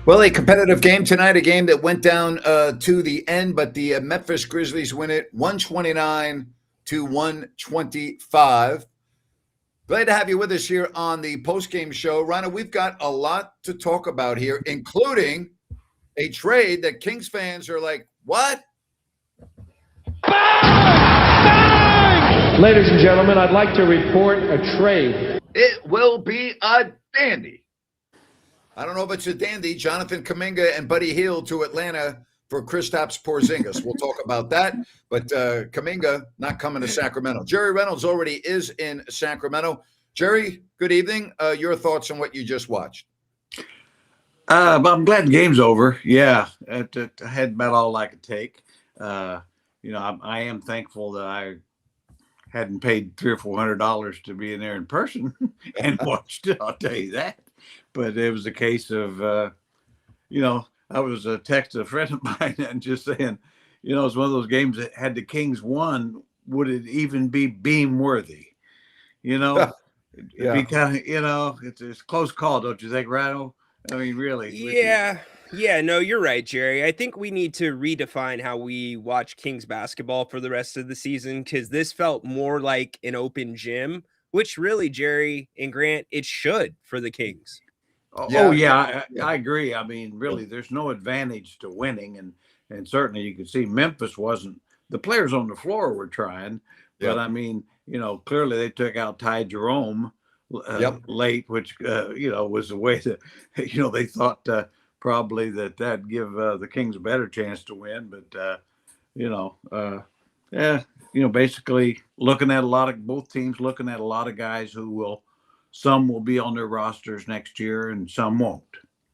Well, a competitive game tonight, a game that went down to the end, but the Memphis Grizzlies win it 129 to 125. Glad to have you with us here on the postgame show. Rhino, we've got a lot to talk about here, including a trade that Kings fans are like, what? Ladies and gentlemen, I'd like to report a trade. It will be a dandy. I don't know if it's a dandy. Jonathan Kuminga and Buddy Hield to Atlanta for Kristaps Porzingis. We'll talk about that. But Kuminga not coming to Sacramento. Jerry Reynolds already is in Sacramento. Jerry, good evening. Your thoughts on what you just watched? But I'm glad the game's over. Yeah, I had about all I could take. I am thankful that I hadn't paid $300 or $400 to be in there in person and watched it. I'll tell you that. But it was a case of, I was texting a friend of mine and just saying, it's one of those games that had the Kings won, would it even be beam worthy? Yeah. Because, it's a close call, don't you think, Rado? I mean, really. Yeah, no, you're right, Jerry. I think we need to redefine how we watch Kings basketball for the rest of the season, because this felt more like an open gym, which really, Jerry and Grant, it should for the Kings. I agree. I mean, really, there's no advantage to winning. And certainly you could see Memphis wasn't. The players on the floor were trying. But, I mean, clearly they took out Ty Jerome late, which, was a way to, they thought probably that'd give the Kings a better chance to win. But, basically looking at both teams looking at a lot of guys some will be on their rosters next year and some won't.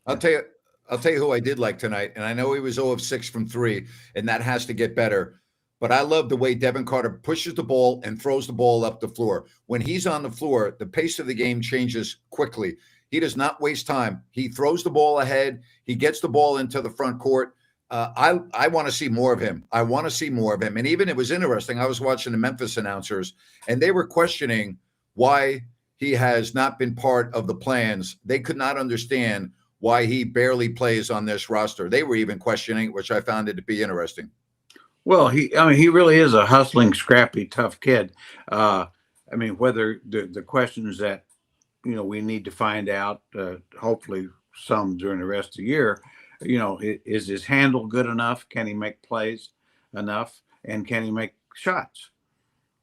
I'll tell you who I did like tonight. And I know he was 0 of 6 from 3, and that has to get better. But I love the way Devin Carter pushes the ball and throws the ball up the floor. When he's on the floor, the pace of the game changes quickly. He does not waste time. He throws the ball ahead. He gets the ball into the front court. I want to see more of him. I want to see more of him. And even it was interesting. I was watching the Memphis announcers, and they were questioning why he has not been part of the plans. They could not understand why he barely plays on this roster. They were even questioning, which I found it to be interesting. Well, he really is a hustling, scrappy, tough kid. Whether the questions that, we need to find out, hopefully some during the rest of the year, is his handle good enough? Can he make plays enough? And can he make shots?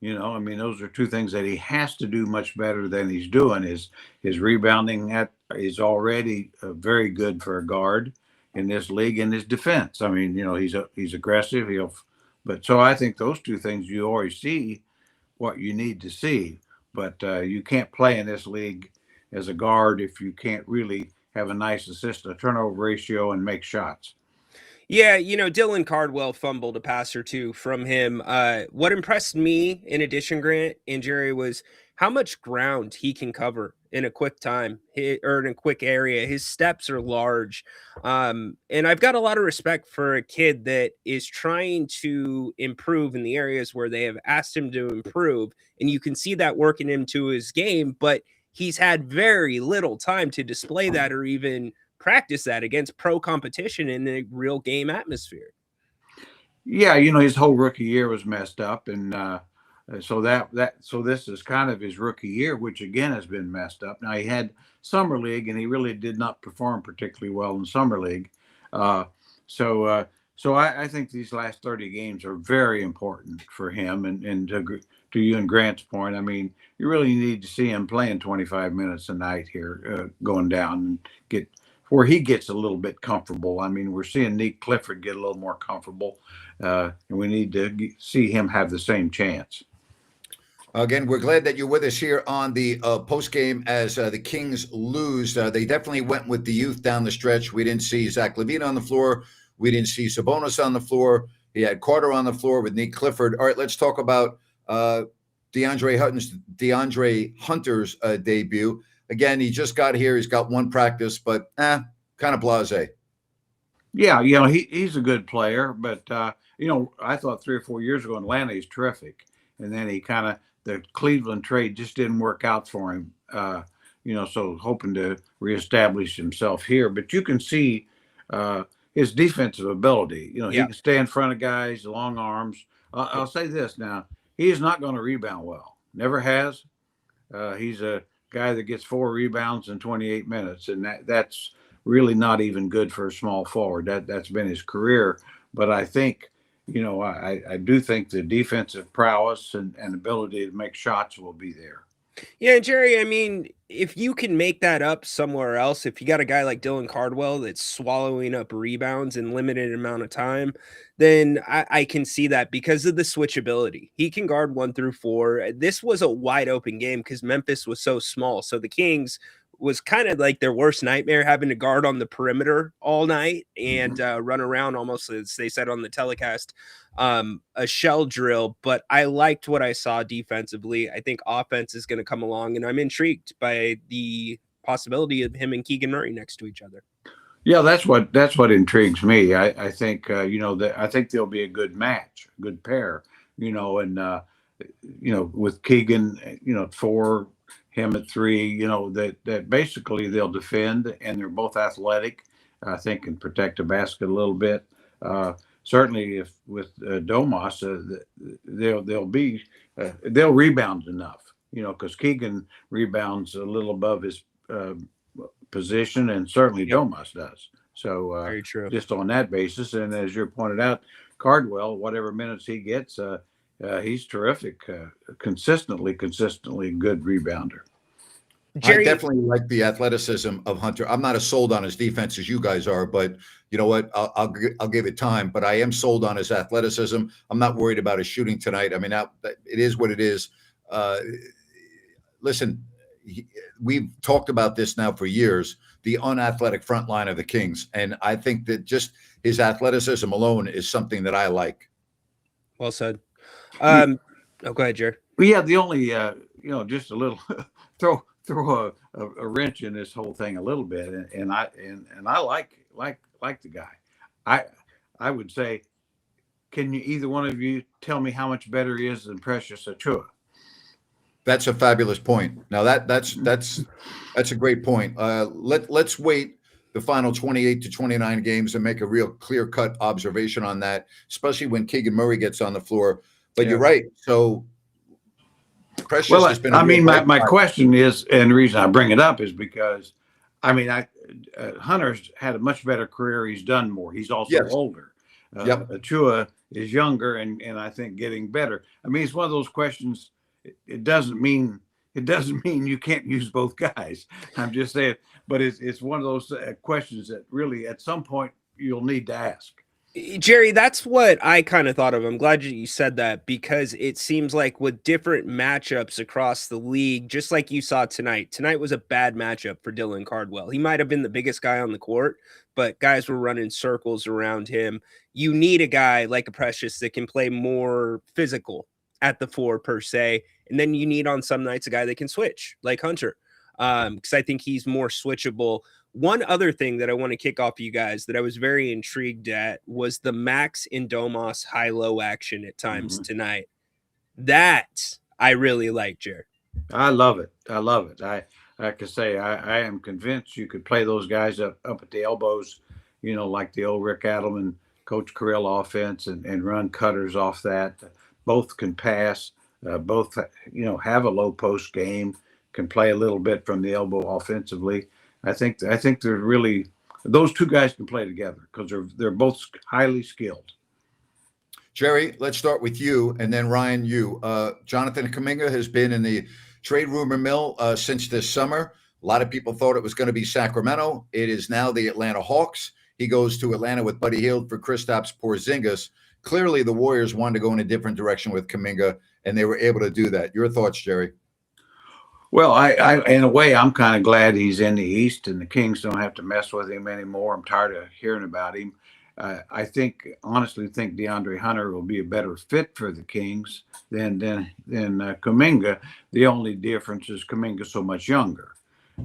Those are two things that he has to do much better than he's doing. His rebounding is already very good for a guard in this league, and his defense. He's aggressive. So I think those two things you always see what you need to see, but you can't play in this league as a guard if you can't really have a nice assist to turnover ratio and make shots. Yeah, Dylan Cardwell fumbled a pass or two from him. What impressed me, in addition, Grant and Jerry, was how much ground he can cover in a quick time or in a quick area. His steps are large. And I've got a lot of respect for a kid that is trying to improve in the areas where they have asked him to improve. And you can see that working into his game, but he's had very little time to display that or even practice that against pro competition in a real game atmosphere. Yeah, his whole rookie year was messed up, and so this is kind of his rookie year, which again has been messed up. Now he had summer league, and he really did not perform particularly well in summer league. So I think these last 30 games are very important for him. And to you and Grant's point, you really need to see him playing 25 minutes a night here, going down and where he gets a little bit comfortable. We're seeing Nick Clifford get a little more comfortable, and we need to see him have the same chance. Again, we're glad that you're with us here on the post game as the Kings lose. They definitely went with the youth down the stretch. We didn't see Zach LaVine on the floor. We didn't see Sabonis on the floor. He had Carter on the floor with Nick Clifford. All right, let's talk about DeAndre Hunter's debut. Again, he just got here. He's got one practice, but kind of blasé. Yeah, he's a good player, but I thought 3 or 4 years ago in Atlanta he's terrific, and then the Cleveland trade just didn't work out for him. So hoping to reestablish himself here, but you can see his defensive ability. He Yeah. can stay in front of guys, long arms. I'll say this now: he is not going to rebound well. Never has. He's a guy that gets 4 rebounds in 28 minutes, and that's really not even good for a small forward. That's been his career. But I think, I do think the defensive prowess and ability to make shots will be there. Yeah, Jerry, I mean, if you can make that up somewhere else, if you got a guy like Dylan Cardwell that's swallowing up rebounds in limited amount of time, then I can see that because of the switchability. He can guard 1 through 4. This was a wide open game because Memphis was so small. So the Kings was kind of like their worst nightmare, having to guard on the perimeter all night and run around almost, as they said on the telecast, a shell drill. But I liked what I saw defensively. I think offense is going to come along, and I'm intrigued by the possibility of him and Keegan Murray next to each other. Yeah, that's what intrigues me. I think I think they'll be a good match, good pair. And with Keegan, 4, him at 3. That basically they'll defend, and they're both athletic. I think can protect the basket a little bit. Certainly, if with Domas, they'll rebound enough. Because Keegan rebounds a little above his position, and certainly Domas does. So very true. Just on that basis, and as you pointed out, Cardwell, whatever minutes he gets, he's terrific. Consistently good rebounder. Jerry, I definitely like the athleticism of Hunter. I'm not as sold on his defense as you guys are, but you know what? I'll give it time. But I am sold on his athleticism. I'm not worried about his shooting tonight. I mean, it is what it is. Listen, we've talked about this now for years, the unathletic front line of the Kings. And I think that just his athleticism alone is something that I like. Well said. Go ahead, Jerry. Well, yeah, the only, just a little throw a wrench in this whole thing a little bit. And I like the guy. I would say, can you either one of you tell me how much better he is than Precious Achiuwa? That's a fabulous point. Now that's a great point. Let's wait the final 28 to 29 games and make a real clear-cut observation on that, especially when Keegan Murray gets on the floor. But you're right. So Precious has been. My question is, and the reason I bring it up is because, Hunter's had a much better career. He's done more. He's also older. Achiuwa is younger and I think getting better. I mean, it's one of those questions. It doesn't mean you can't use both guys. I'm just saying, but it's one of those questions that really at some point you'll need to ask. Jerry, that's what I kind of thought of. I'm glad you said that because it seems like with different matchups across the league, just like you saw tonight was a bad matchup for Dylan Cardwell. He might have been the biggest guy on the court, but guys were running circles around him. You need a guy like a Precious that can play more physical at the 4 per se. And then you need on some nights a guy that can switch like Hunter. Because I think he's more switchable. One other thing that I want to kick off you guys that I was very intrigued at was the Max and Domas high-low action at times tonight. That I really like, Jared. I love it. I can say I am convinced you could play those guys up at the elbows, like the old Rick Adelman, Coach Carrill offense and run cutters off that. Both can pass. Both, have a low post game, can play a little bit from the elbow offensively. I think they're really, those two guys can play together because they're both highly skilled. Jerry, let's start with you, and then Ryan, you. Jonathan Kuminga has been in the trade rumor mill since this summer. A lot of people thought it was going to be Sacramento. It is now the Atlanta Hawks. He goes to Atlanta with Buddy Hield for Kristaps Porzingis. Clearly, the Warriors wanted to go in a different direction with Kuminga, and they were able to do that. Your thoughts, Jerry? Well, I in a way, I'm kind of glad he's in the East, and the Kings don't have to mess with him anymore. I'm tired of hearing about him. I honestly think DeAndre Hunter will be a better fit for the Kings than Kuminga. The only difference is Kuminga's so much younger.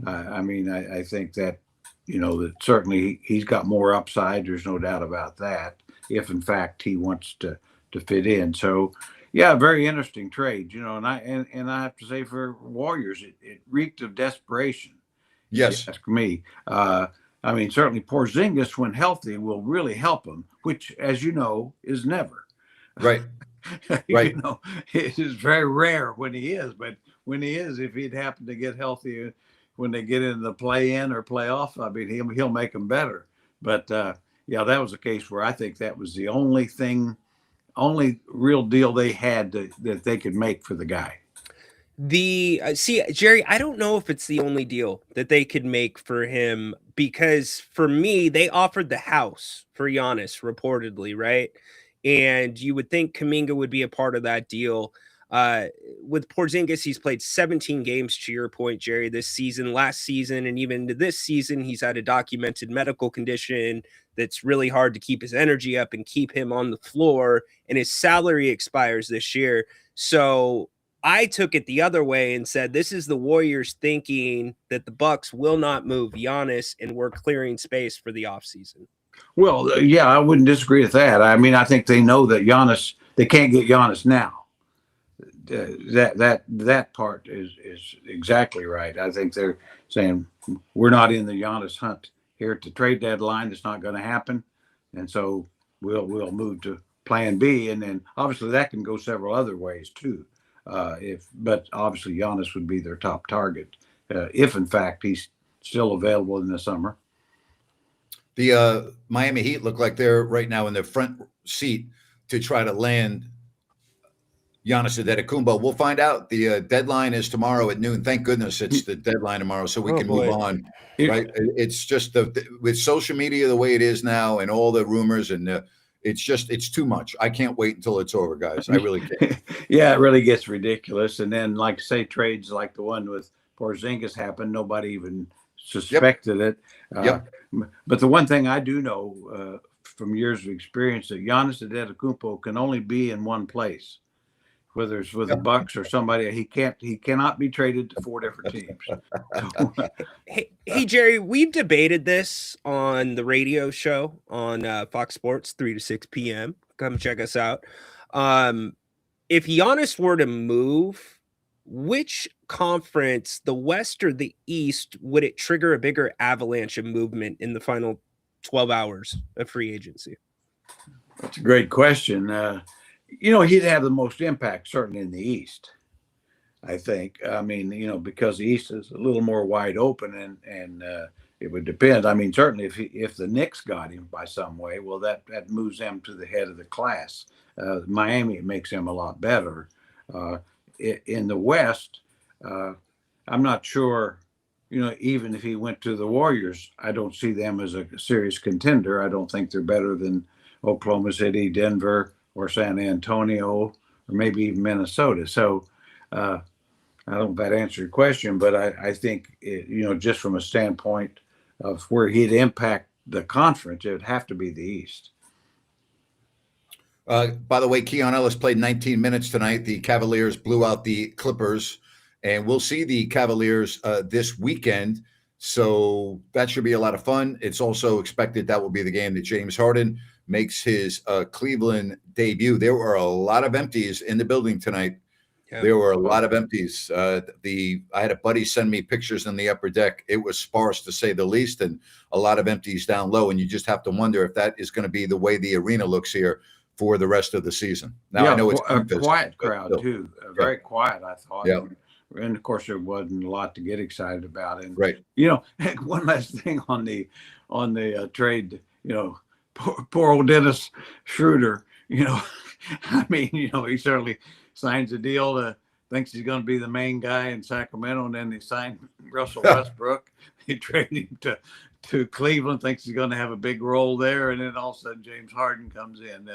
I think that, that certainly he's got more upside. There's no doubt about that, if in fact he wants to fit in. So, yeah, very interesting trade, and I have to say for Warriors, it reeked of desperation. Yes. Ask me. I mean, certainly Porzingis, when healthy, will really help him, which, as you know, is never. Right. Right. It is very rare when he is, but when he is, if he'd happen to get healthy when they get into the play-in or playoff, I mean, he'll make them better. But yeah, that was a case where I think that was the only real deal they had that they could make for the guy. See, Jerry, I don't know if it's the only deal that they could make for him, because for me, they offered the house for Giannis reportedly, right? And you would think Kuminga would be a part of that deal. With Porzingis, he's played 17 games, to your point, Jerry, this season. Last season, and even into this season, he's had a documented medical condition that's really hard to keep his energy up and keep him on the floor. And his salary expires this year. So I took it the other way and said, this is the Warriors thinking that the Bucks will not move Giannis, and we're clearing space for the offseason. Well, yeah, I wouldn't disagree with that. I mean, I think they know that they can't get Giannis now. That part is exactly right. I think they're saying we're not in the Giannis hunt here at the trade deadline. It's not going to happen, and so we'll move to Plan B, and then obviously that can go several other ways too. But obviously Giannis would be their top target if in fact he's still available in the summer. The Miami Heat look like they're right now in the front seat to try to land Giannis Antetokounmpo. We'll find out. The deadline is tomorrow at noon. Thank goodness it's the deadline tomorrow, so we can move on. Right? It's just with social media the way it is now, and all the rumors, and it's too much. I can't wait until it's over, guys. I really can't. Yeah, it really gets ridiculous. And then, like say, trades like the one with Porzingis happened, nobody even suspected it. But the one thing I do know from years of experience that Giannis Antetokounmpo can only be in one place, whether it's with the Bucks or somebody. He cannot be traded to 4 different teams. Hey, Jerry, we've debated this on the radio show on Fox Sports 3 to 6 p.m. Come check us out. If Giannis were to move, which conference, the West or the East, would it trigger a bigger avalanche of movement in the final 12 hours of free agency? That's a great question. He'd have the most impact certainly in the East, I think. I mean, because the East is a little more wide open, and it would depend. I mean, certainly if the Knicks got him by some way, well, that moves them to the head of the class. Miami makes them a lot better. In the West, I'm not sure, even if he went to the Warriors, I don't see them as a serious contender. I don't think they're better than Oklahoma City, Denver, or San Antonio, or maybe even Minnesota. So I don't know if that answers your question, but I think, just from a standpoint of where he'd impact the conference, it would have to be the East. By the way, Keon Ellis played 19 minutes tonight. The Cavaliers blew out the Clippers, and we'll see the Cavaliers this weekend. So that should be a lot of fun. It's also expected that will be the game that James Harden makes his Cleveland debut. There were a lot of empties in the building tonight. Yeah. There were a lot of empties. I had a buddy send me pictures in the upper deck. It was sparse, to say the least, and a lot of empties down low. And you just have to wonder if that is going to be the way the arena looks here for the rest of the season. Now, I know it's a quiet crowd too. Very quiet, I thought. Yeah. And of course, there wasn't a lot to get excited about. And right. One last thing on the trade. Poor old Dennis Schroeder. I mean, he certainly signs a deal. Thinks he's going to be the main guy in Sacramento, and then he signed Russell Westbrook. He traded him to Cleveland. Thinks he's going to have a big role there, and then all of a sudden James Harden comes in.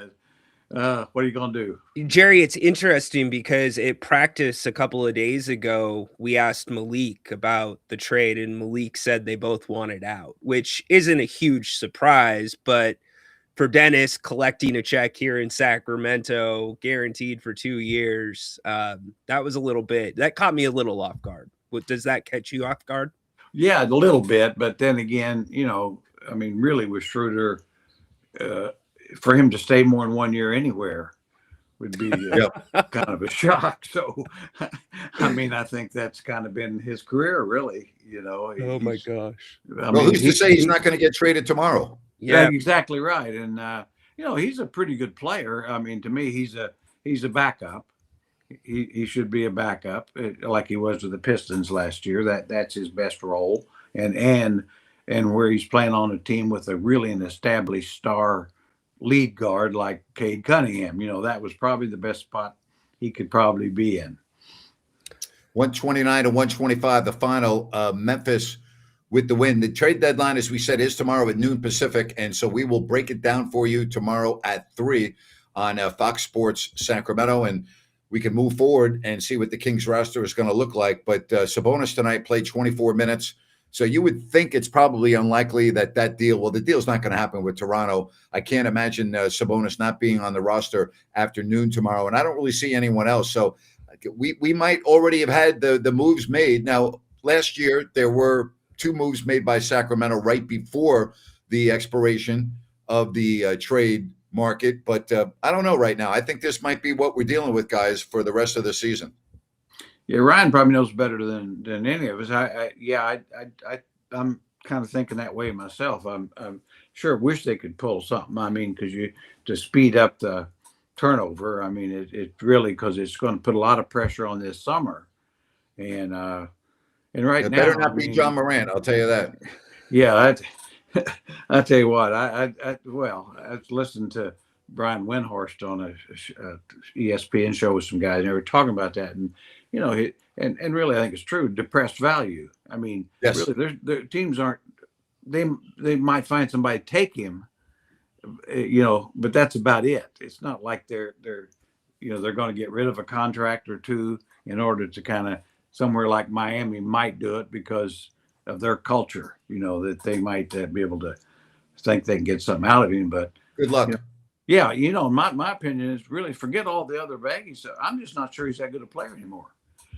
What are you going to do? Jerry, it's interesting because at practice a couple of days ago, we asked Malik about the trade, and Malik said they both wanted out, which isn't a huge surprise. But for Dennis, collecting a check here in Sacramento, guaranteed for 2 years, that was that caught me a little off guard. Does that catch you off guard? Yeah, a little bit. But then again, really with Schroeder, for him to stay more than 1 year anywhere would be Yeah. kind of a shock. So, I mean, I think that's kind of been his career, really. Oh my gosh. I Well, mean, who's to say he's not going to get traded tomorrow? yeah, Yeah. exactly right. And he's a pretty good player. I mean, to me, he's a backup. He should be a backup, like he was with the Pistons last year. That's his best role, and where he's playing on a team with an established star lead guard like Cade Cunningham. That was probably the best spot he could probably be in. 129 to 125, the final. Memphis with the win. The trade deadline, as we said, is tomorrow at noon Pacific, and so we will break it down for you tomorrow at 3 on Fox Sports Sacramento, and we can move forward and see what the Kings roster is going to look like. But Sabonis tonight played 24 minutes. So you would think it's probably unlikely that the deal's not going to happen with Toronto. I can't imagine Sabonis not being on the roster after noon tomorrow. And I don't really see anyone else. So we might already have had the moves made. Now, last year, there were 2 moves made by Sacramento right before the expiration of the trade market. But I don't know right now. I think this might be what we're dealing with, guys, for the rest of the season. Yeah, Ryan probably knows better than any of us. I'm kind of thinking that way myself. I'm sure wish they could pull something. I mean, because to speed up the turnover. I mean, it really, because it's going to put a lot of pressure on this summer, and right It now, better not be John Morant. I'll tell you that. Yeah, I tell you what, I listened to Brian Windhorst on a ESPN show with some guys, and they were talking about that, and and really, I think it's true. Depressed value. I mean, Yes. really, their teams aren't. They might find somebody to take him, but that's about it. It's not like they're going to get rid of a contract or two in order to kind of, somewhere like Miami might do it because of their culture. That they might be able to think they can get something out of him, but Good luck. My opinion is really forget all the other baggage. I'm just not sure he's that good a player anymore.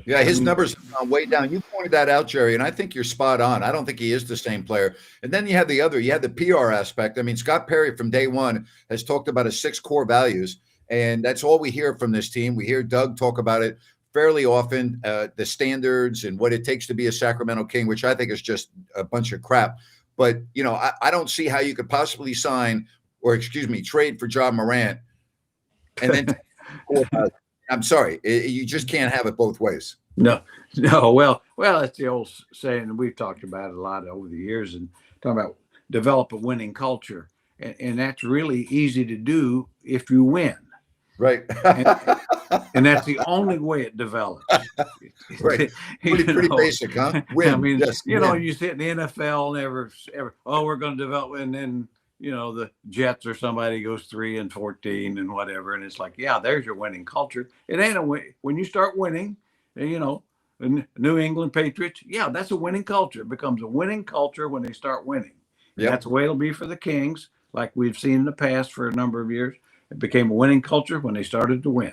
Yeah, his numbers have gone way down. You pointed that out, Jerry, and I think you're spot on. I don't think he is the same player. And then you had the PR aspect. I mean, Scott Perry from day one has talked about his 6 core values, and that's all we hear from this team. We hear Doug talk about it fairly often, the standards and what it takes to be a Sacramento King, which I think is just a bunch of crap. But, I don't see how you could possibly trade for John Morant and then I'm sorry, you just can't have it both ways. No. Well, that's the old saying, and we've talked about it a lot over the years, and talking about develop a winning culture, and that's really easy to do if you win. Right. And that's the only way it develops. Right. Pretty basic, huh? Win. I mean, yes, you sit in the NFL, never, we're going to develop, and then the Jets or somebody goes 3-14 and whatever, and it's like, yeah, there's your winning culture. It ain't a win when you start winning. The New England Patriots, yeah, that's a winning culture. It becomes a winning culture when they start winning. Yep. That's the way it'll be for the Kings, like we've seen in the past for a number of years. It became a winning culture when they started to win.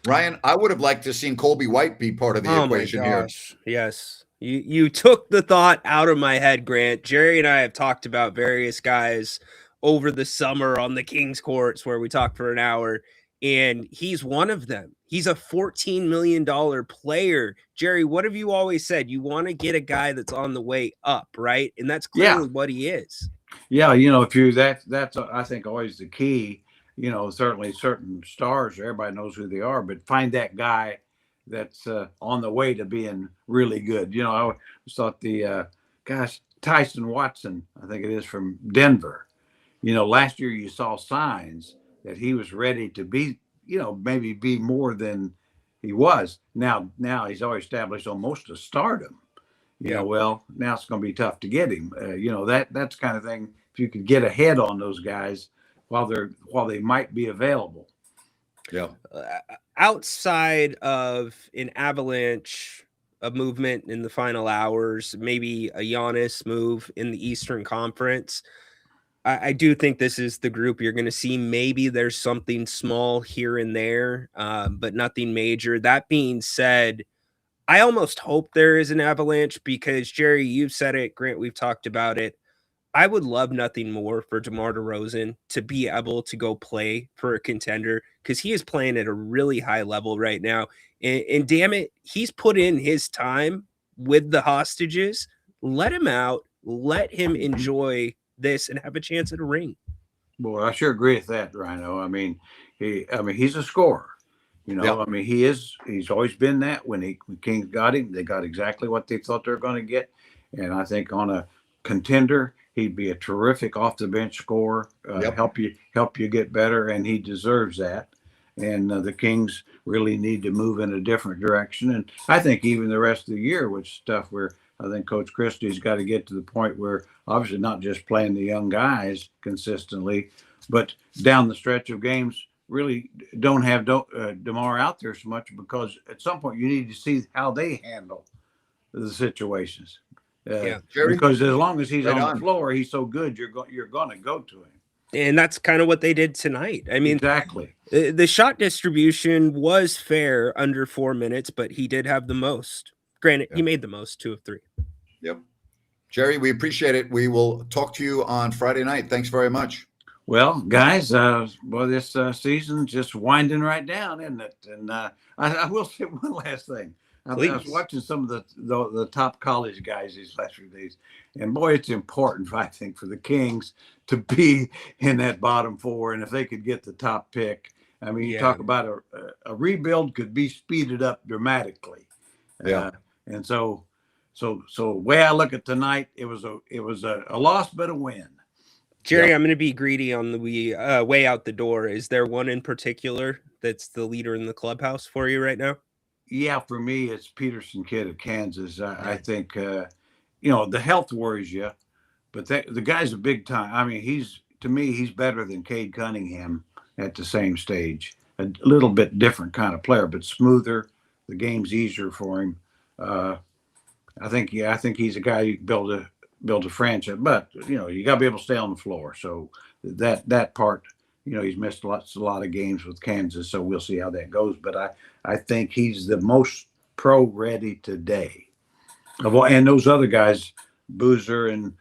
Ryan, I would have liked to seen Colby White be part of the equation here. Yes. You took the thought out of my head, Grant. Jerry and I have talked about various guys over the summer on the Kings courts where we talked for an hour, and he's one of them. He's a $14 million player. Jerry, what have you always said? You want to get a guy that's on the way up, right? And that's clearly what he is. Yeah, that's I think always the key. Certainly certain stars, everybody knows who they are, but find that guy that's on the way to being really good. I always thought Tyson Watson, I think it is, from Denver. Last year you saw signs that he was ready to be, maybe be more than he was. Now he's already established almost a stardom. Well, now it's going to be tough to get him. That's kind of thing. If you could get ahead on those guys while they might be available. Yeah. Outside of an Avalanche, a movement in the final hours, maybe a Giannis move in the Eastern Conference, I do think this is the group you're going to see. Maybe there's something small here and there, but nothing major. That being said, I almost hope there is an Avalanche because, Jerry, you've said it. Grant, we've talked about it. I would love nothing more for DeMar DeRozan to be able to go play for a contender, because he is playing at a really high level right now. And damn it, he's put in his time with the hostages. Let him out. Let him enjoy this and have a chance at a ring. Boy, I sure agree with that, Rhino. I mean, he's a scorer. Yep. I mean, he's always been that. When Kings got him, they got exactly what they thought they were going to get. And I think on a contender, he'd be a terrific off the bench scorer. Yep. Help you get better, and he deserves that. And the Kings really need to move in a different direction. And I think even the rest of the year, with stuff where I think Coach Christie's got to get to the point where obviously not just playing the young guys consistently, but down the stretch of games really don't have DeMar out there so much, because at some point you need to see how they handle the situations. Jerry? Because as long as he's Right on on. the floor, he's so good, you're going to go to him. And that's kind of what they did tonight. I mean, exactly. The shot distribution was fair under 4 minutes, but he did have the most. Granted, he made the most, 2 of 3. Yep. Jerry, we appreciate it. We will talk to you on Friday night. Thanks very much. Well, guys, this season's just winding right down, isn't it? And I will say one last thing. I was watching some of the top college guys these last few days, and boy, it's important, I think, for the Kings to be in that bottom 4, and if they could get the top pick. I mean, you talk about a rebuild could be speeded up dramatically. Yeah. And so the way I look at tonight, it was a loss but a win. Jerry, I'm going to be greedy on the way out the door. Is there one in particular that's the leader in the clubhouse for you right now? Yeah, for me, it's Peterson kid of Kansas. I think, the health worries you, but the guy's a big time. I mean, to me, he's better than Cade Cunningham at the same stage. A little bit different kind of player, but smoother. The game's easier for him. I think he's a guy you can build a franchise, but you got to be able to stay on the floor. So that part, he's missed a lot of games with Kansas, so we'll see how that goes. But I think he's the most pro ready today. And those other guys, Boozer and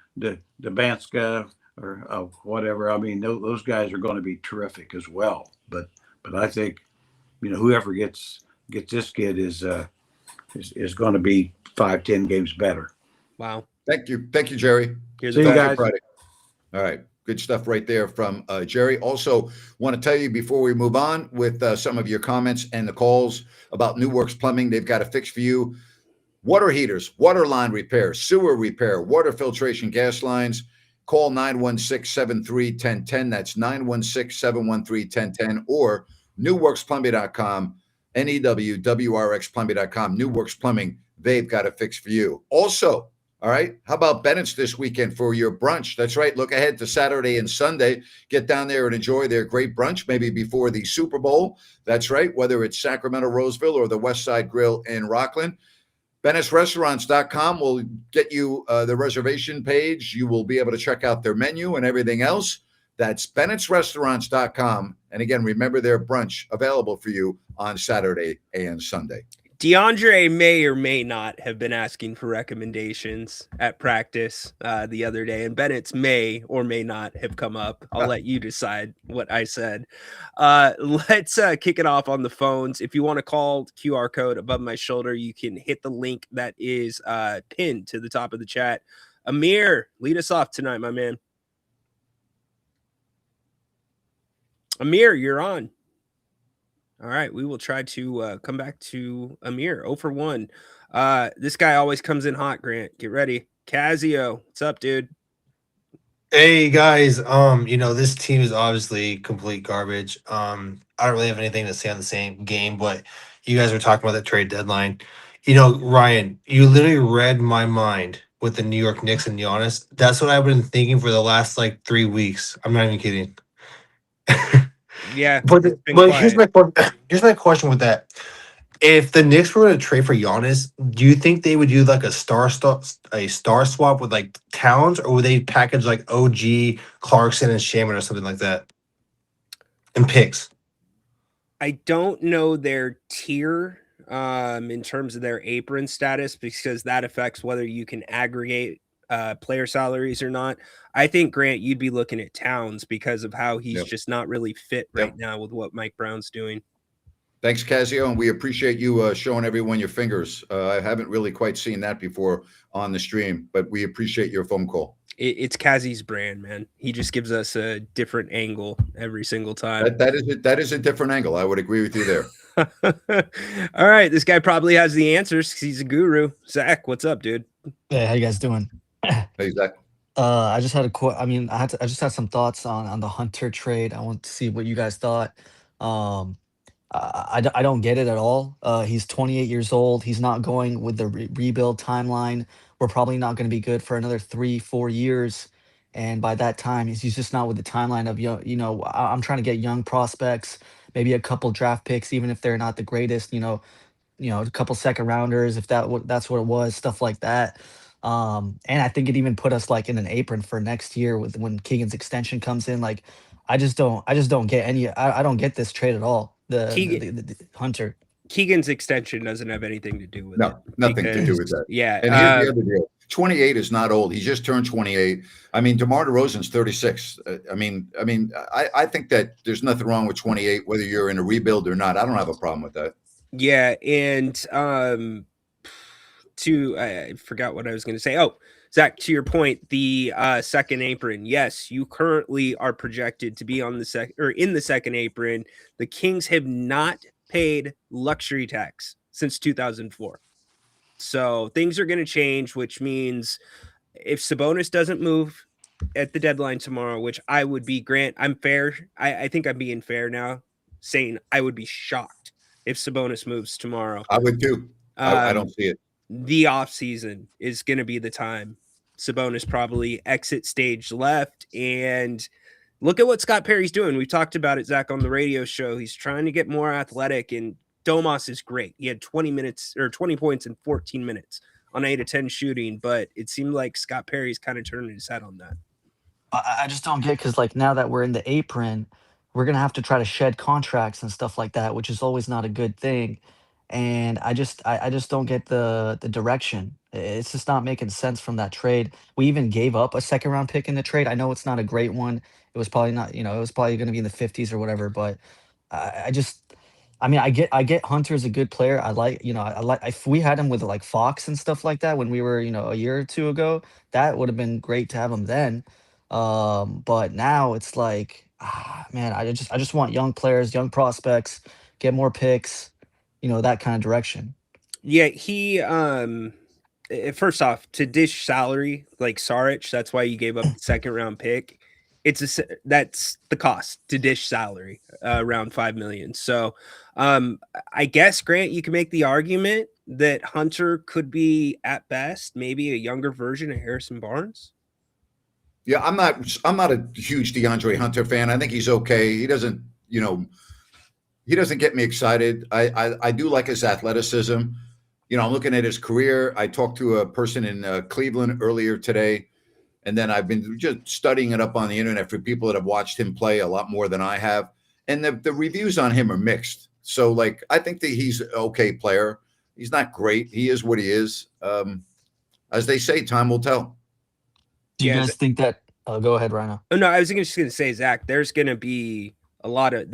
Dabanska or whatever. I mean, those guys are going to be terrific as well. But I think whoever gets this kid is going to be 5-10 games better. Wow. Thank you, Jerry. See you guys. Friday. All right. Good stuff right there from Jerry. Also, want to tell you before we move on with some of your comments and the calls about New Works Plumbing. They've got a fix for you. Water heaters, water line repair, sewer repair, water filtration, gas lines. Call 916-73-1010. That's 916-713-1010 or newworksplumbing.com, NEWWRXplumbing.com. New Works Plumbing, they've got a fix for you. Also, all right, how about Bennett's this weekend for your brunch? That's right. Look ahead to Saturday and Sunday. Get down there and enjoy their great brunch, maybe before the Super Bowl. That's right, whether it's Sacramento, Roseville, or the West Side Grill in Rockland. Bennett'sRestaurants.com will get you the reservation page. You will be able to check out their menu and everything else. That's Bennett'sRestaurants.com. And again, remember their brunch available for you on Saturday and Sunday. DeAndre may or may not have been asking for recommendations at practice the other day, and Bennett's may or may not have come up. I'll let you decide what I said. Let's kick it off on the phones. If you want to call, QR code above my shoulder, you can hit the link that is pinned to the top of the chat. Amir, lead us off tonight, my man. Amir, you're on. All right, we will try to come back to Amir. 0 for 1. This guy always comes in hot, Grant. Get ready. Casio, what's up, dude? Hey guys, this team is obviously complete garbage. I don't really have anything to say on the same game, but you guys were talking about the trade deadline. Ryan, you literally read my mind with the New York Knicks and Giannis. That's what I've been thinking for the last 3 weeks. I'm not even kidding. Yeah, but here's my question with that. If the Knicks were going to trade for Giannis, do you think they would do a star swap with Towns, or would they package OG, Clarkson, and Shaman or something like that, and picks? I don't know their tier in terms of their apron status, because that affects whether you can aggregate player salaries or not. I think, Grant, you'd be looking at Towns because of how he's Yep. just not really fit right Yep. now with what Mike Brown's doing. Thanks, Casio, and we appreciate you showing everyone your fingers. I haven't really quite seen that before on the stream, but we appreciate your phone call. It's Kazi's brand, man. He just gives us a different angle every single time. That is a different angle. I would agree with you there. All right, this guy probably has the answers because he's a guru. Zach, what's up, dude? Hey, how you guys doing? Hey, Zach. I just had I just had some thoughts on the Hunter trade. I want to see what you guys thought. I don't get it at all. He's 28 years old. He's not going with the rebuild timeline. We're probably not going to be good for another 3-4 years. And by that time, he's just not with the timeline of, I'm trying to get young prospects, maybe a couple draft picks, even if they're not the greatest, a couple second rounders, if that's what it was, stuff like that. And I think it even put us like in an apron for next year with when Keegan's extension comes in. Like, I just don't get I don't get this trade at all. The Hunter. Keegan's extension doesn't have anything to do with No, it. nothing to do with that. Yeah. And here's the other deal. 28 is not old. He just turned 28. I mean, DeMar DeRozan's 36. I think that there's nothing wrong with 28, whether you're in a rebuild or not. I don't have a problem with that. Yeah, and I forgot what I was going to say. Oh, Zach, to your point, the second apron. Yes, you currently are projected to be on the in the second apron. The Kings have not paid luxury tax since 2004. So things are going to change, which means if Sabonis doesn't move at the deadline tomorrow, which I would be, Grant, I'm fair. I think I'm being fair now, saying I would be shocked if Sabonis moves tomorrow. I would too. I don't see it. The offseason is going to be the time. Sabonis probably exit stage left. And look at what Scott Perry's doing. We talked about it, Zach, on the radio show. He's trying to get more athletic, and Domas is great. He had 20 points in 14 minutes on 8 of 10 shooting, but it seemed like Scott Perry's kind of turning his head on that. I just don't get, because like now that we're in the apron, we're gonna have to try to shed contracts and stuff like that, which is always not a good thing. And I just don't get the direction. It's just not making sense from that trade. We even gave up a second round pick in the trade. I know it's not a great one. It was probably not, it was probably going to be in the 50s or whatever. But I get Hunter's a good player. I like, if we had him with like Fox and stuff like that when we were, a year or two ago, that would have been great to have him then. But now it's like, man, I just want young players, young prospects, get more picks, that kind of direction. Yeah, he first off, to dish salary like Saric, that's why you gave up the second round pick. That's the cost to dish salary, around $5 million. So I guess, Grant, you can make the argument that Hunter could be at best maybe a younger version of Harrison Barnes. Yeah, I'm not a huge DeAndre Hunter fan. I think he's okay. He doesn't get me excited. I do like his athleticism. I'm looking at his career. I talked to a person in Cleveland earlier today, and then I've been just studying it up on the internet for people that have watched him play a lot more than I have. And the reviews on him are mixed. So, like, I think that he's an okay player. He's not great. He is what he is. As they say, time will tell. Do you guys think that? Go ahead, Rhino. Oh, no, I was just going to say, Zach, there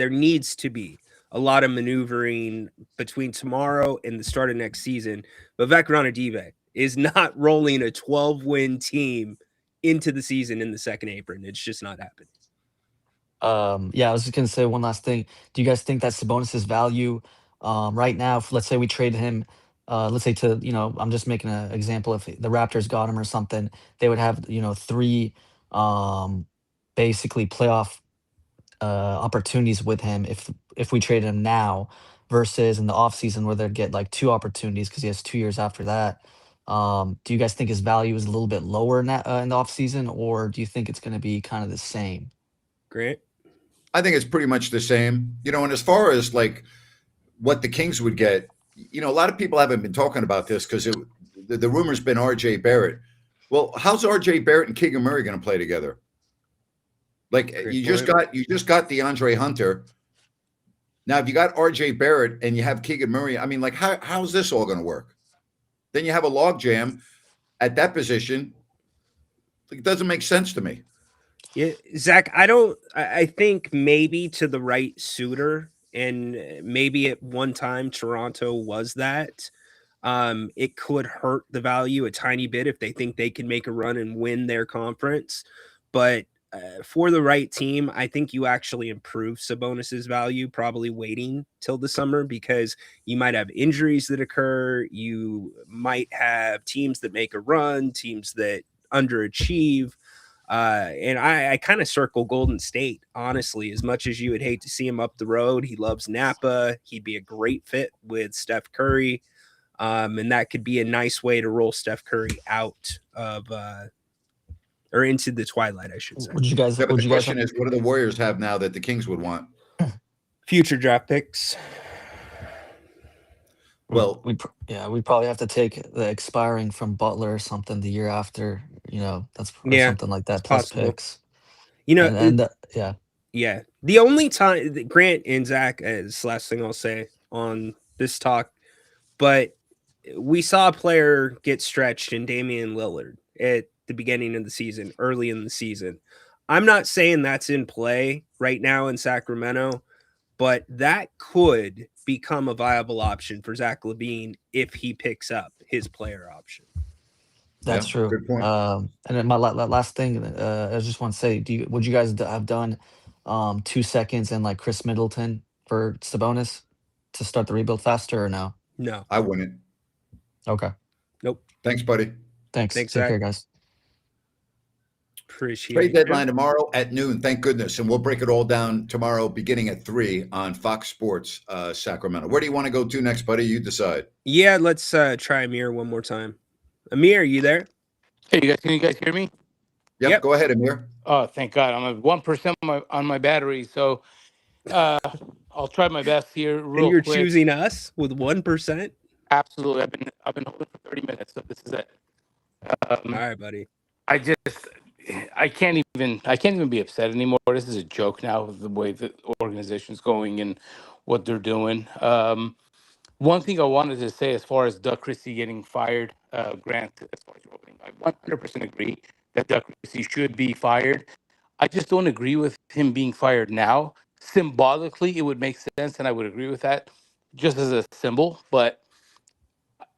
needs to be a lot of maneuvering between tomorrow and the start of next season. But Vivek Ranadive is not rolling a 12-win team into the season in the second apron. It's just not happening. Yeah, I was just going to say one last thing. Do you guys think that Sabonis's value right now, if, let's say we trade him, let's say to, I'm just making an example, if the Raptors got him or something, they would have, 3 basically playoff opportunities with him if we traded him now versus in the offseason where they'd get like 2 opportunities because he has 2 years after that. Do you guys think his value is a little bit lower in the offseason, or do you think it's going to be kind of the same? Great. I think it's pretty much the same. And as far as like what the Kings would get, a lot of people haven't been talking about this because the rumor's been RJ Barrett. Well, how's RJ Barrett and Keegan Murray going to play together? Like, you just got DeAndre Hunter. Now, if you got RJ Barrett and you have Keegan Murray, I mean, like, how's this all going to work? Then you have a logjam at that position. It doesn't make sense to me. Yeah, Zach, I think maybe to the right suitor, and maybe at one time Toronto was that. It could hurt the value a tiny bit if they think they can make a run and win their conference. But for the right team, I think you actually improve Sabonis's value, probably waiting till the summer, because you might have injuries that occur. You might have teams that make a run, teams that underachieve. And I kind of circle Golden State, honestly, as much as you would hate to see him up the road. He loves Napa. He'd be a great fit with Steph Curry. And that could be a nice way to roll Steph Curry out of or into the twilight, I should say. Would you guys? Yeah, but Would the you guys? question is, what do the Warriors have now that the Kings would want? Future draft picks. Well, we probably have to take the expiring from Butler or something the year after. That's or Yeah, something like that. Plus possible. picks. You know, Yeah. yeah. The only time that Grant and Zach is the last thing I'll say on this talk, but we saw a player get stretched in Damian Lillard at the beginning of the season, early in the season. I'm not saying that's in play right now in Sacramento, but that could become a viable option for Zach LaVine if he picks up his player option. That's true. Good point. And then my last thing, I just want to say, would you guys have done 2 seconds and like Chris Middleton for Sabonis to start the rebuild faster or no? No, I wouldn't. Okay. nope. Thanks, buddy. Thanks. Thanks, Take Zach. care, guys. Appreciate Trade it. deadline tomorrow at noon. Thank goodness. And we'll break it all down tomorrow beginning at 3 on Fox Sports Sacramento. Where do you want to go to next, buddy? You decide. Yeah, let's try Amir one more time. Amir, are you there? Hey, can you guys hear me? Yep. Go ahead, Amir. Oh, thank God. I'm at 1% on my battery, so I'll try my best here real And you're quick. choosing us with 1%? Absolutely. I've been holding for 30 minutes, so this is it. All right, buddy. I can't even be upset anymore. This is a joke now, the way the organization's going and what they're doing. One thing I wanted to say as far as Doug Christie getting fired, Grant, as far as your opening, I 100% agree that Doug Christie should be fired. I just don't agree with him being fired now. Symbolically, it would make sense, and I would agree with that, just as a symbol. But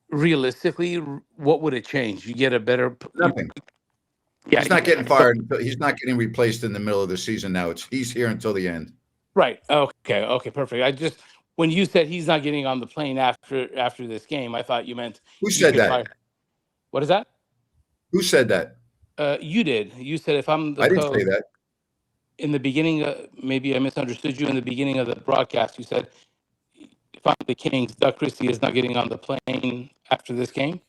realistically, what would it change? You get a better. Nothing. Yeah, He's not getting fired. He's not getting replaced in the middle of the season now. He's here until the end. Right. Okay. Perfect. When you said he's not getting on the plane after this game, I thought you meant Who said that? Fire. What is that? Who said that? You did. You said if I'm the I didn't coach, say that. in the beginning, maybe I misunderstood you in the beginning of the broadcast. You said if I'm the Kings, Doug Christie is not getting on the plane after this game.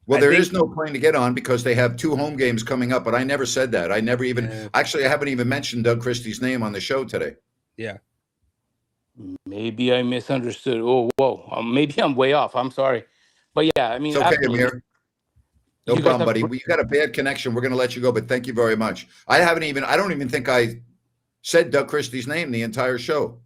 Well, there is no plane to get on because they have 2 home games coming up, but I never said that. I never even actually I haven't even mentioned Doug Christie's name on the show today. Yeah. Maybe I misunderstood. Oh, whoa. Maybe I'm way off. I'm sorry. But yeah, I mean, It's okay, absolutely. Amir. No problem, buddy. You got a bad connection. We're going to let you go, but thank you very much. I don't even think I said Doug Christie's name the entire show.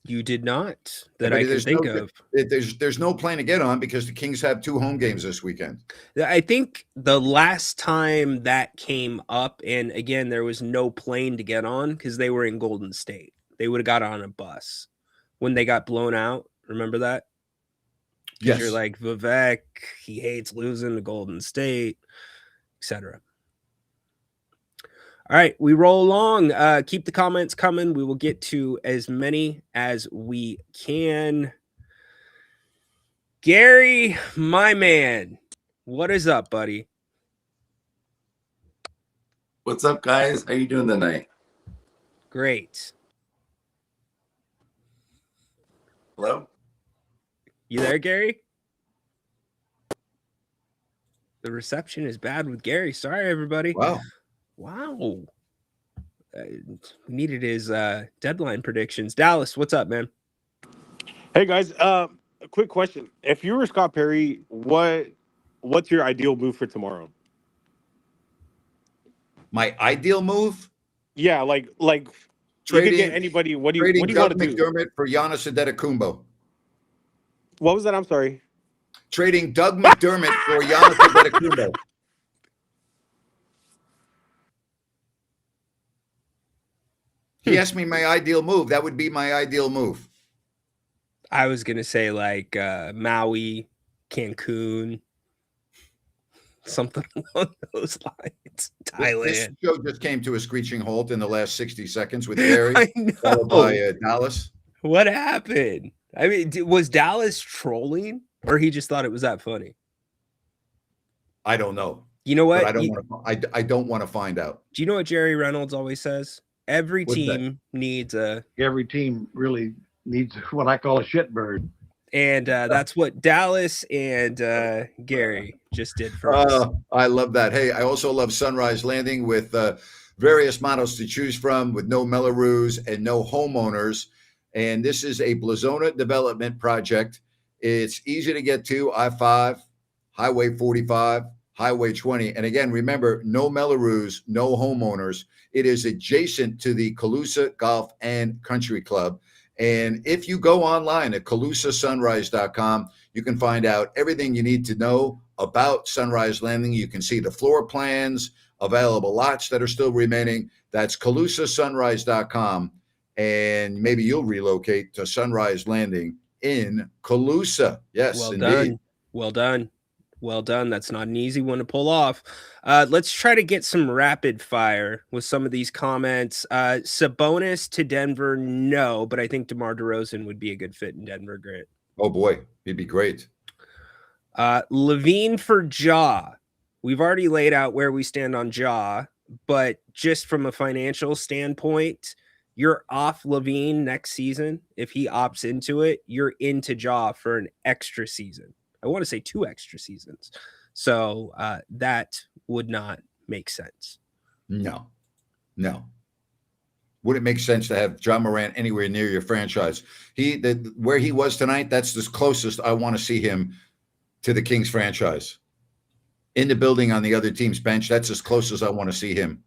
You did not, that I can think of. There's no plane to get on because the Kings have 2 home games this weekend. I think the last time that came up, and again, there was no plane to get on because they were in Golden State. They would have got on a bus when they got blown out. Remember that? Yes. You're like, Vivek, he hates losing to Golden State, etc. All right, we roll along. Keep the comments coming. We will get to as many as we can. Gary, my man, what is up, buddy? What's up, guys? How you doing tonight? Great. Hello? You there, Gary? The reception is bad with Gary. Sorry, everybody. Wow. We needed his deadline predictions. Dallas, what's up, man? Hey, guys. A quick question. If you were Scott Perry, what's your ideal move for tomorrow? My ideal move? Yeah, like Trading, you could get anybody. What do you want to Doug do? McDermott for Giannis Antetokounmpo. What was that? I'm sorry. Trading Doug McDermott for Giannis Antetokounmpo. He asked me my ideal move. That would be my ideal move. I was gonna say like Maui, Cancun, something along those lines. This Thailand. show just came to a screeching halt in the last 60 seconds with Gary, I followed know. by Dallas. What happened? I mean, was Dallas trolling, or he just thought it was that funny? I don't know. You know But what? I don't want to. I don't want to find out. Do you know what Jerry Reynolds always says? Every What's that? team needs a, Every team really needs what I call a shitbird. and that's what Dallas and Gary just did for us. I love that. Hey, I also love Sunrise Landing with various models to choose from with no Mellorews and no homeowners. And this is a Blazona development project. It's easy to get to I-5, Highway 45, Highway 20. And again, remember, no Mellorews, no homeowners. It is adjacent to the Calusa Golf and Country Club. And if you go online at CalusaSunrise.com, you can find out everything you need to know about Sunrise Landing. You can see the floor plans, available lots that are still remaining. That's CalusaSunrise.com. And maybe you'll relocate to Sunrise Landing in Calusa. Yes, Well indeed. done. Well done. Well done. That's not an easy one to pull off. Let's try to get some rapid fire with some of these comments. Sabonis to Denver, no, but I think DeMar DeRozan would be a good fit in Denver, Grant. Oh, boy. He'd be great. Levine for Ja. We've already laid out where we stand on Ja, but just from a financial standpoint, you're off Levine next season. If he opts into it, you're into Ja for an extra season. I want to say 2 extra seasons. So that would not make sense. No. Would it make sense to have John Morant anywhere near your franchise? Where he was tonight, that's the closest I want to see him to the Kings franchise. In the building on the other team's bench, that's as close as I want to see him.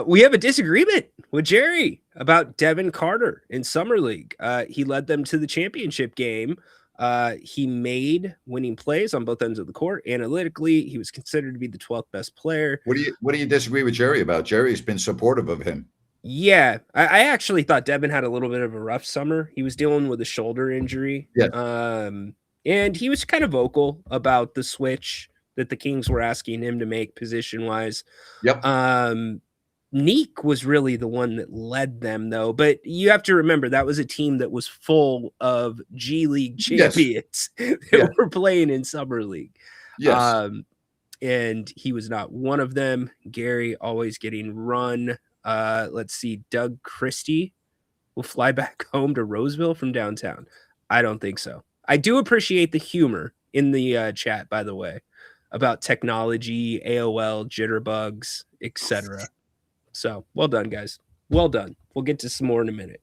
We have a disagreement with Jerry about Devin Carter in Summer League. He led them to the championship game. He made winning plays on both ends of the court. Analytically, he was considered to be the 12th best player. What do you disagree with Jerry about? Jerry's been supportive of him. Yeah, I actually thought Devin had a little bit of a rough summer. He was dealing with a shoulder injury. Yeah. And he was kind of vocal about the switch that the Kings were asking him to make position-wise. Yep. Neek was really the one that led them, though. But you have to remember that was a team that was full of G League champions that were playing in Summer League. Yes. And he was not one of them. Gary always getting run. Let's see. Doug Christie will fly back home to Roseville from downtown. I don't think so. I do appreciate the humor in the chat, by the way, about technology, AOL, jitterbugs, etc. So well done, guys. Well done. We'll get to some more in a minute.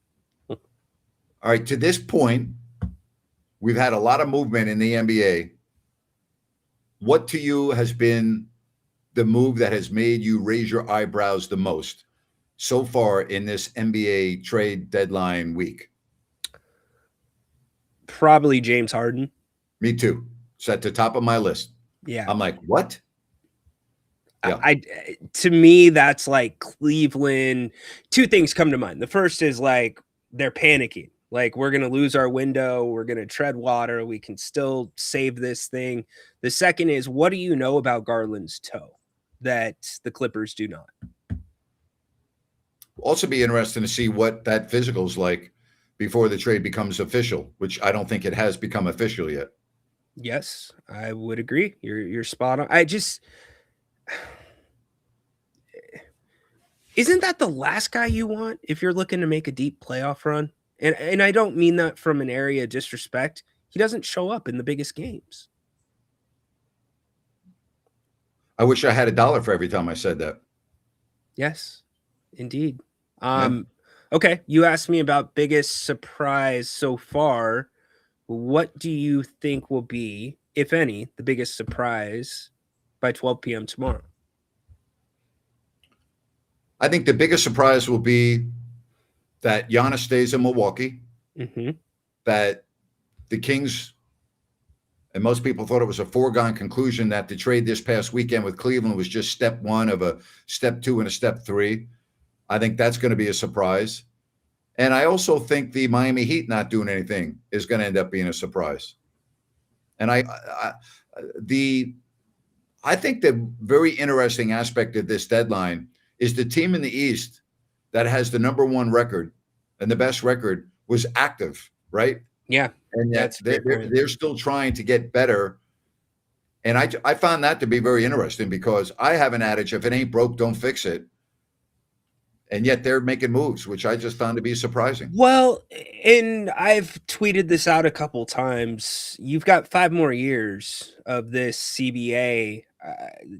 All right. To this point, we've had a lot of movement in the NBA. What to you has been the move that has made you raise your eyebrows the most so far in this NBA trade deadline week? Probably James Harden. Me too. It's at the top of my list. Yeah. I'm like, what? Yeah. To me, that's like Cleveland. 2 things come to mind. The first is like they're panicking. Like, we're going to lose our window. We're going to tread water. We can still save this thing. The second is, what do you know about Garland's toe that the Clippers do not? Also be interesting to see what that physical is like before the trade becomes official, which I don't think it has become official yet. Yes, I would agree. You're spot on. Isn't that the last guy you want if you're looking to make a deep playoff run? And I don't mean that from an area of disrespect. He doesn't show up in the biggest games. I wish I had $1 for every time I said that. Yes, indeed. Okay, you asked me about biggest surprise so far. What do you think will be, if any, the biggest surprise by 12 p.m. tomorrow? I think the biggest surprise will be that Giannis stays in Milwaukee, that the Kings, and most people thought it was a foregone conclusion that the trade this past weekend with Cleveland was just step 1 of a step 2 and a step 3. I think that's going to be a surprise. And I also think the Miami Heat not doing anything is going to end up being a surprise. And I think the very interesting aspect of this deadline is the team in the East that has the number one record and the best record was active, right? Yeah. And yet That's a great point. they're still trying to get better. And I found that to be very interesting because I have an adage, if it ain't broke, don't fix it. And yet they're making moves, which I just found to be surprising. Well, and I've tweeted this out a couple times. You've got 5 more years of this CBA.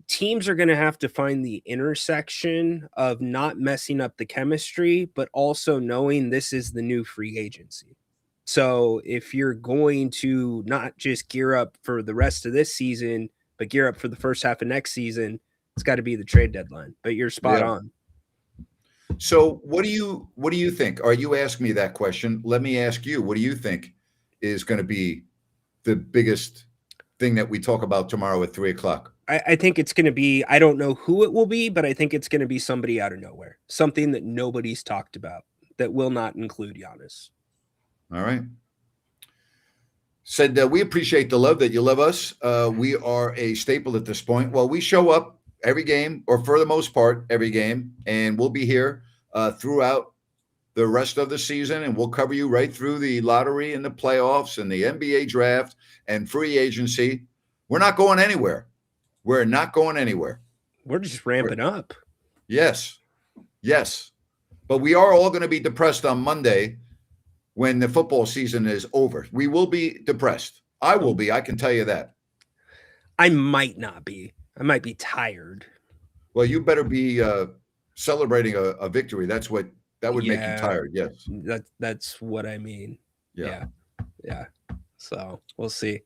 Teams are going to have to find the intersection of not messing up the chemistry, but also knowing this is the new free agency. So if you're going to not just gear up for the rest of this season, but gear up for the first half of next season, it's got to be the trade deadline. But you're spot on. So what do you think? Are you asking me that question? Let me ask you, what do you think is going to be the biggest thing that we talk about tomorrow at 3:00? I think it's going to be, I don't know who it will be, but I think it's going to be somebody out of nowhere. Something that nobody's talked about that will not include Giannis. All right. Said we appreciate the love that you love us. We are a staple at this point. Well, we show up every game, or for the most part, every game, and we'll be here throughout the rest of the season, and we'll cover you right through the lottery and the playoffs and the NBA draft and free agency. We're not going anywhere. We're not going anywhere. We're just ramping up. Yes. But we are all going to be depressed on Monday when the football season is over. We will be depressed. I will be. I can tell you that. I might not be. I might be tired. Well, you better be celebrating a victory. That would make you tired. Yes. That's what I mean. Yeah. So we'll see.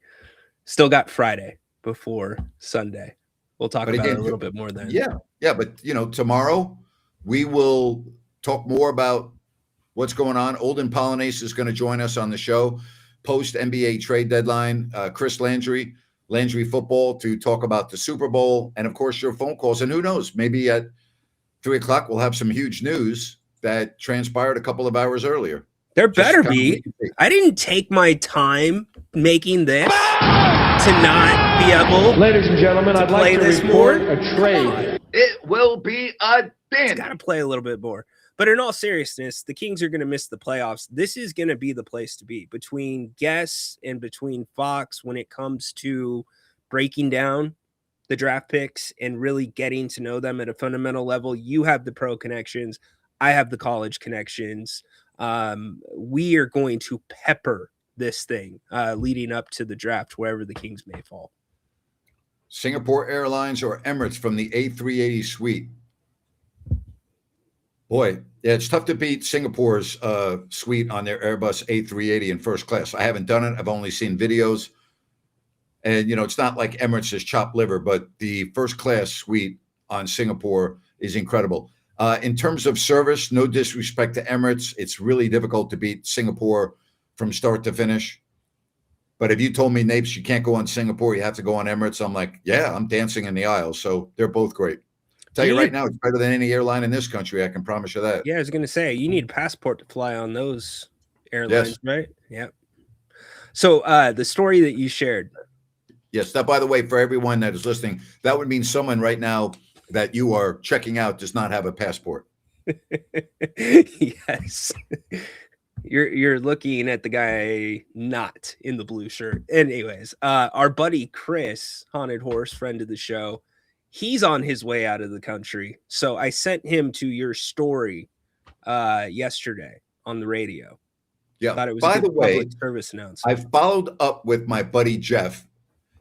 Still got Friday before Sunday. We'll talk about it a little bit more then. Yeah. But tomorrow we will talk more about what's going on. Olden Polonase is going to join us on the show post NBA trade deadline. Chris Landry Football, to talk about the Super Bowl, and of course your phone calls. And who knows, maybe at 3:00 we'll have some huge news that transpired a couple of hours earlier. There better be. I didn't take my time making this to not be able. Ladies and gentlemen, I'd like to report a trade. It will be a dance. It's got to play a little bit more. But in all seriousness, the Kings are going to miss the playoffs. This is going to be the place to be between Guess and between Fox when it comes to breaking down the draft picks and really getting to know them at a fundamental level. You have the pro connections. I have the college connections. We are going to pepper this thing leading up to the draft, wherever the Kings may fall. Singapore Airlines or Emirates from the A380 suite. Boy, yeah, it's tough to beat Singapore's suite on their Airbus A380 in first class. I haven't done it. I've only seen videos. And, it's not like Emirates is chopped liver, but the first class suite on Singapore is incredible. In terms of service, no disrespect to Emirates, it's really difficult to beat Singapore from start to finish. But if you told me, Napes, you can't go on Singapore, you have to go on Emirates, I'm like, yeah, I'm dancing in the aisle. So they're both great. Tell you right now, it's better than any airline in this country. I can promise you that. Yeah, I was going to say, you need a passport to fly on those airlines, right? Yep. So the story that you shared. Yes. That, by the way, for everyone that is listening, that would mean someone right now that you are checking out does not have a passport. Yes. You're looking at the guy not in the blue shirt. Anyways, our buddy Chris, Haunted Horse, friend of the show, he's on his way out of the country. So I sent him to your story yesterday on the radio. Yeah. Thought it was by a good the way, public service announcement. I followed up with my buddy Jeff,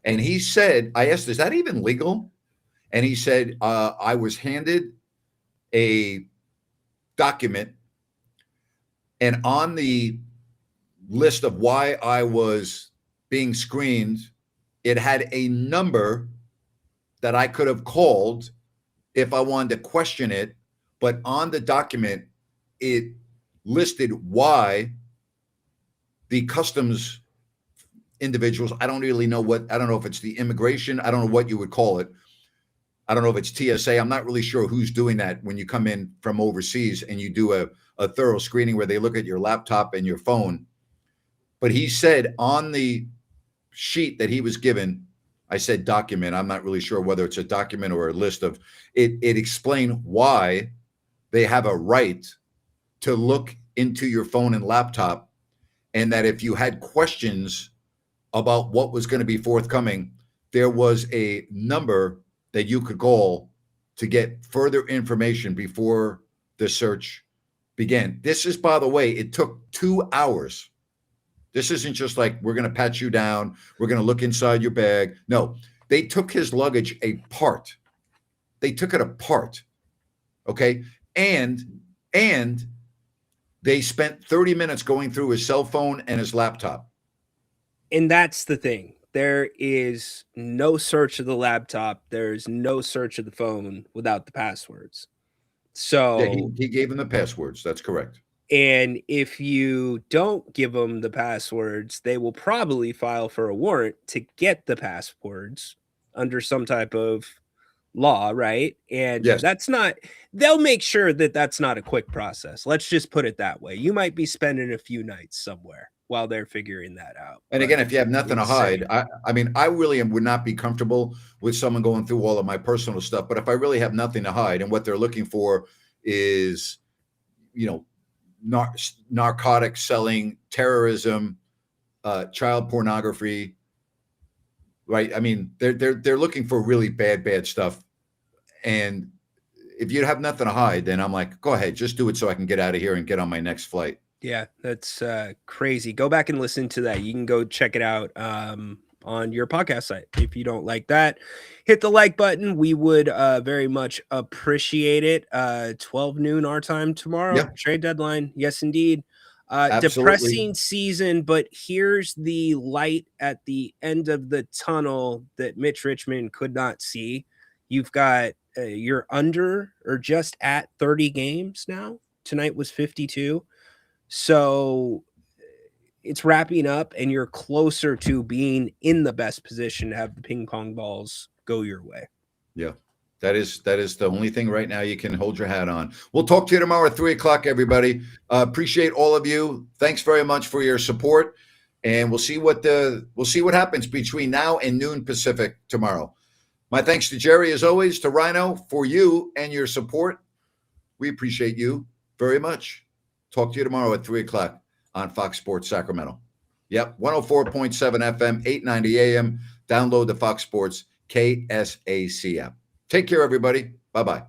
and he said, I asked, is that even legal? And he said, I was handed a document, and on the list of why I was being screened, it had a number that I could have called if I wanted to question it. But on the document, it listed why the customs individuals, I don't know if it's the immigration, I don't know what you would call it, I don't know if it's TSA. I'm not really sure who's doing that when you come in from overseas and you do a thorough screening where they look at your laptop and your phone. But he said on the sheet that he was given, I said document. I'm not really sure whether it's a document or a list of it. It explained why they have a right to look into your phone and laptop, and that if you had questions about what was going to be forthcoming, there was a number that you could call to get further information before the search began. This is, by the way, it took 2 hours. This isn't just like, we're going to pat you down, we're going to look inside your bag. No, they took his luggage apart. They took it apart. Okay. And they spent 30 minutes going through his cell phone and his laptop. And that's the thing. There is no search of the laptop. There's no search of the phone without the passwords. So Yeah, he gave him the passwords. That's correct. And if you don't give them the passwords, they will probably file for a warrant to get the passwords under some type of law, right? And Yes. that's not, they'll make sure that that's not a quick process. Let's just put it that way. You might be spending a few nights somewhere while they're figuring that out. And again, if you have nothing to hide, I mean, I really would not be comfortable with someone going through all of my personal stuff. But if I really have nothing to hide and what they're looking for is, you know, narcotics selling, terrorism, child pornography, right? I mean, they're looking for really bad stuff. And if you have nothing to hide, then I'm like, go ahead, just do it so I can get out of here and get on my next flight. Yeah, that's crazy. Go back and listen to that. You can go check it out on your podcast site. If you don't like that, hit the like button. We would very much appreciate it. 12 noon our time tomorrow. Yep. Trade deadline. Yes, indeed. Absolutely. Depressing season, but here's the light at the end of the tunnel that Mitch Richmond could not see. You've got you're under or just at 30 games now. Tonight was 52. So it's wrapping up and you're closer to being in the best position to have the ping pong balls go your way. Yeah, that is the only thing right now you can hold your hat on. We'll talk to you tomorrow at 3:00, everybody. Appreciate all of you. Thanks very much for your support. And we'll see what happens between now and noon Pacific tomorrow. My thanks to Jerry, as always, to Rhino, for you and your support. We appreciate you very much. Talk to you tomorrow at 3:00 on Fox Sports Sacramento. Yep, 104.7 FM, 890 AM. Download the Fox Sports KSAC app. Take care, everybody. Bye-bye.